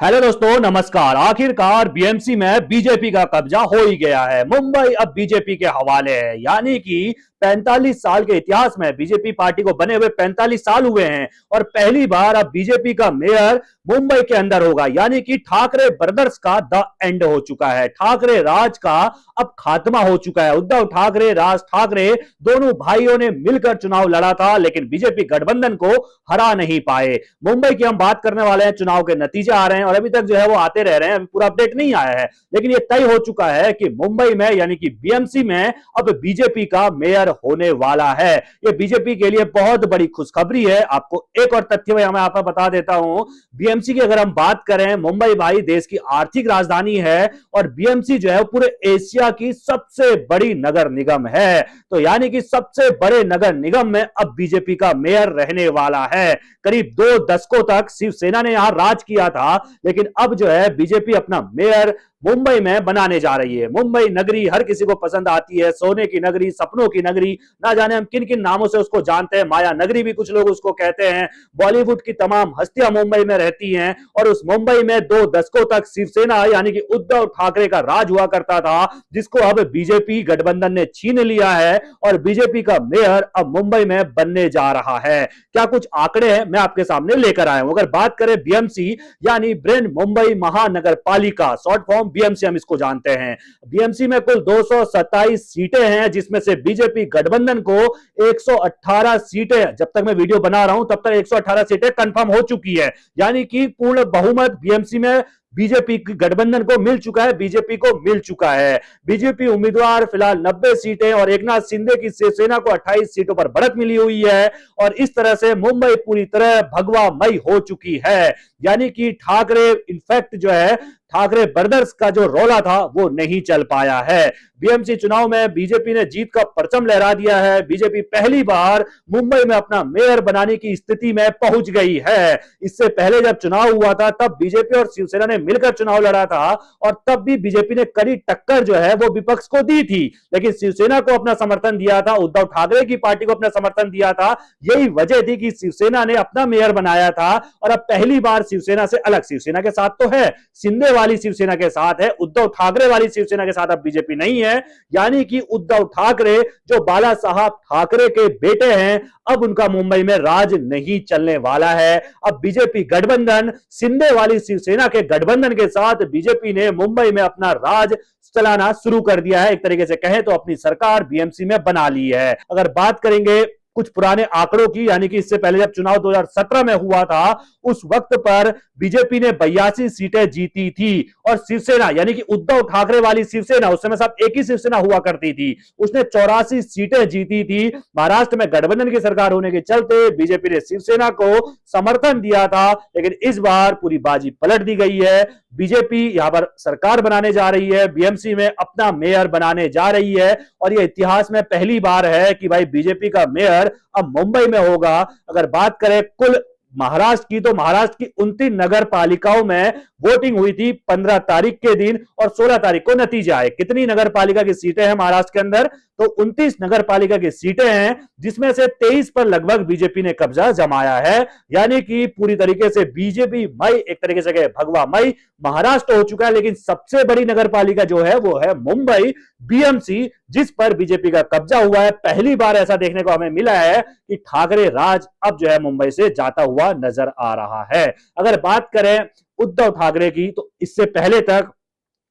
Hello दोस्तों, नमस्कार। आखिरकार बीएमसी में बीजेपी का कब्जा हो ही गया है। मुंबई अब बीजेपी के हवाले है, यानी कि 45 साल के इतिहास में बीजेपी पार्टी को बने हुए 45 साल हुए हैं और पहली बार अब बीजेपी का मेयर मुंबई के अंदर होगा, यानी कि ठाकरे ब्रदर्स का द एंड हो चुका है। ठाकरे राज का अब खात्मा हो चुका है। उद्धव ठाकरे, राज ठाकरे दोनों भाइयों ने मिलकर चुनाव लड़ा था, लेकिन बीजेपी गठबंधन को हरा नहीं पाए। मुंबई की हम बात करने वाले हैं। चुनाव के नतीजे आ रहे हैं और अभी तक जो है वो आते रह रहे हैं, अभी पूरा अपडेट नहीं आया है, लेकिन ये तय हो चुका है कि मुंबई में यानी कि बीएमसी में अब बीजेपी का मेयर होने वाला है। ये बीजेपी के लिए बहुत बड़ी खुशखबरी है। आपको एक और तथ्य मैं आपको बता देता हूं। बीएमसी की अगर हम बात करें, मुंबई भाई देश की आर्थिक राजधानी है और बीएमसी जो है पूरे एशिया की सबसे बड़ी नगर निगम है। तो यानी कि सबसे बड़े नगर निगम में अब बीजेपी का मेयर रहने वाला है। करीब 2 दशकों तक शिवसेना ने यहां राज किया था, लेकिन अब जो है बीजेपी अपना मेयर मुंबई में बनाने जा रही है। मुंबई नगरी हर किसी को पसंद आती है, सोने की नगरी, सपनों की नगरी, ना जाने हम किन किन नामों से उसको जानते हैं। माया नगरी भी कुछ लोग उसको कहते हैं। बॉलीवुड की तमाम हस्तियां मुंबई में रहती हैं और उस मुंबई में 2 दशकों तक शिवसेना यानी कि उद्धव ठाकरे का राज हुआ करता था, जिसको अब बीजेपी गठबंधन ने छीन लिया है और बीजेपी का मेयर अब मुंबई में बनने जा रहा है। क्या कुछ आंकड़े हैं, मैं आपके सामने लेकर आया हूं। अगर बात करें बीएमसी यानी बृहन मुंबई महानगर पालिका, शॉर्ट फॉर्म बीएमसी हम इसको जानते हैं। बीएमसी में कुल 227 सीटें हैं, जिसमें से बीजेपी गठबंधन को 118 सीटें, जब तक मैं वीडियो बना रहा हूं तब तक 118 सीटें कंफर्म हो चुकी है, यानी कि पूर्ण बहुमत बीएमसी में बीजेपी गठबंधन को मिल चुका है, बीजेपी को मिल चुका है। बीजेपी उम्मीदवार फिलहाल 90 सीटें और एकनाथ शिंदे की शिवसेना को 28 सीटों पर बढ़त मिली हुई है और इस तरह से मुंबई पूरी तरह भगवामय हो चुकी है। यानी कि ठाकरे इनफैक्ट जो है ठाकरे ब्रदर्स का जो रौला था वो नहीं चल पाया है। बीएमसी चुनाव में बीजेपी ने जीत का परचम लहरा दिया है। बीजेपी पहली बार मुंबई में अपना मेयर बनाने की स्थिति में पहुंच गई है। इससे पहले जब चुनाव हुआ था तब बीजेपी और शिवसेना ने मिलकर चुनाव लड़ा था और तब भी बीजेपी ने कड़ी टक्कर जो है वो विपक्ष को दी थी, लेकिन शिवसेना को अपना समर्थन दिया था, उद्धव ठाकरे की पार्टी को अपना समर्थन दिया था। यही वजह थी कि शिवसेना ने अपना मेयर बनाया था और अब पहली बार शिवसेना से अलग, शिवसेना के साथ तो है, शिंदे वाली शिवसेना के साथ है, उद्धव ठाकरे वाली शिवसेना के साथ अब बीजेपी नहीं है। यानी कि उद्धव ठाकरे जो बाला साहब ठाकरे के बेटे हैं, अब उनका मुंबई में राज नहीं चलने वाला है। अब बीजेपी गठबंधन शिंदे वाली शिवसेना के गठबंधन के साथ बीजेपी ने मुंबई में अपना राज चलाना शुरू कर दिया है। एक तरीके से कहें तो अपनी सरकार बीएमसी में बना ली है। अगर बात करेंगे कुछ पुराने आंकड़ों की, यानी कि इससे पहले जब चुनाव 2017 में हुआ था उस वक्त पर बीजेपी ने 82 सीटें जीती थी और शिवसेना यानी कि उद्धव ठाकरे वाली शिवसेना, उस समय सब एक ही शिवसेना हुआ करती थी, उसने 84 सीटें जीती थी। महाराष्ट्र में गठबंधन की सरकार होने के चलते बीजेपी ने शिवसेना को समर्थन दिया था, लेकिन इस बार पूरी बाजी पलट दी गई है। बीजेपी यहां पर सरकार बनाने जा रही है, बीएमसी में अपना मेयर बनाने जा रही है और यह इतिहास में पहली बार है कि भाई बीजेपी का मेयर अब मुंबई में होगा। अगर बात करें कुल महाराष्ट्र की, तो महाराष्ट्र की 29 नगर पालिकाओं में वोटिंग हुई थी 15 तारीख के दिन और 16 तारीख को नतीजा आए। कितनी नगर पालिका की सीटें हैं महाराष्ट्र के अंदर? तो 29 नगर पालिका की सीटें हैं, जिसमें से 23 पर लगभग बीजेपी ने कब्जा जमाया है। यानी कि पूरी तरीके से बीजेपी मई, एक तरीके से भगवा मई महाराष्ट्र हो चुका है। लेकिन सबसे बड़ी नगर पालिका जो है वो है मुंबई बीएमसी, जिस पर बीजेपी का कब्जा हुआ है। पहली बार ऐसा देखने को हमें मिला है कि ठाकरे राज अब जो है मुंबई से जाता हुआ नजर आ रहा है। अगर बात करें उद्धव ठाकरे की, तो इससे पहले तक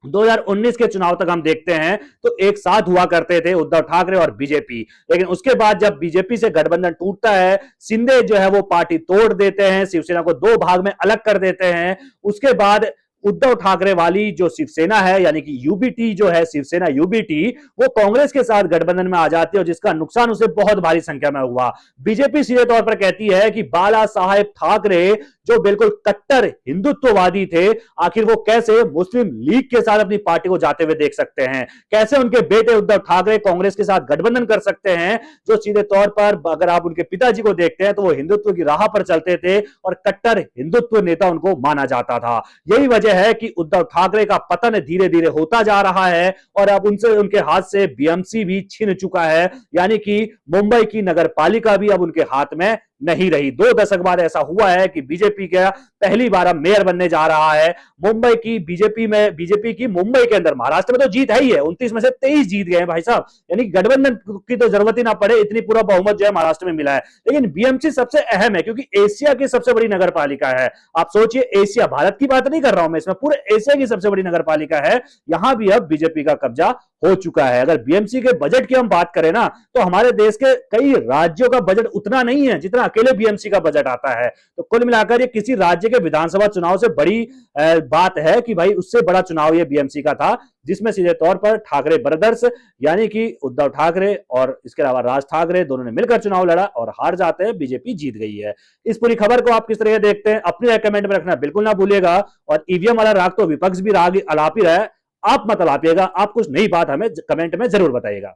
2019 के चुनाव तक हम देखते हैं तो एक साथ हुआ करते थे उद्धव ठाकरे और बीजेपी, लेकिन उसके बाद जब बीजेपी से गठबंधन टूटता है, शिंदे जो है वो पार्टी तोड़ देते हैं, शिवसेना को 2 भाग में अलग कर देते हैं। उसके बाद उद्धव ठाकरे वाली जो शिवसेना है यानी कि यूबीटी जो है, शिवसेना यूबीटी, वो कांग्रेस के साथ गठबंधन में आ जाती है और जिसका नुकसान उसे बहुत भारी संख्या में हुआ। बीजेपी सीधे तौर पर कहती है कि बाला साहेब ठाकरे जो बिल्कुल कट्टर हिंदुत्ववादी थे, आखिर वो कैसे मुस्लिम लीग के साथ अपनी पार्टी को जाते हुए देख सकते हैं? कैसे उनके बेटे उद्धव ठाकरे कांग्रेस के साथ गठबंधन कर सकते हैं, जो सीधे तौर पर अगर आप उनके पिताजी को देखते हैं तो वो हिंदुत्व की राह पर चलते थे और कट्टर हिंदुत्व नेता उनको माना जाता था। यही वजह है कि उद्धव ठाकरे का पतन धीरे धीरे होता जा रहा है और अब उनसे, उनके हाथ से बीएमसी भी छिन चुका है, यानी कि मुंबई की नगर पालिका भी अब उनके हाथ में नहीं रही। 2 दशक बाद ऐसा हुआ है कि बीजेपी का पहली बार अब मेयर बनने जा रहा है। मुंबई की बीजेपी की मुंबई के अंदर, महाराष्ट्र में तो जीत है ही है, 29 में से 23 जीत गए हैं भाई साहब, यानी गठबंधन की तो जरूरत ही ना पड़े, इतनी पूरा बहुमत जो है महाराष्ट्र में मिला है। लेकिन बीएमसी सबसे अहम है क्योंकि एशिया की सबसे बड़ी नगर पालिका है। आप सोचिए, एशिया, भारत की बात नहीं कर रहा हूं मैं इसमें, पूरे एशिया की सबसे बड़ी नगर पालिका है, यहां भी अब बीजेपी का कब्जा हो चुका है। अगर बीएमसी के बजट की हम बात करें ना, तो हमारे देश के कई राज्यों का बजट उतना नहीं है जितना अकेले बीएमसी का बजट आता है। तो कुल मिलाकर ये किसी राज्य के विधानसभा चुनाव से बड़ी बात है कि भाई उससे बड़ा चुनाव ये बीएमसी का था, जिसमें सीधे तौर पर ठाकरे ब्रदर्स यानी कि उद्धव ठाकरे और इसके अलावा राज ठाकरे दोनों ने मिलकर चुनाव लड़ा और हार जाते हैं बीजेपी जीत गई है। इस पूरी खबर को आप किस तरह देखते हैं, अपनी राय कमेंट में रखना बिल्कुल ना भूलिएगा। और ईवीएम वाला राग तो विपक्ष भी राग अलाप ही रहा है, आप मत अलापिएगा, आप कुछ नई बात हमें कमेंट में जरूर बताइएगा।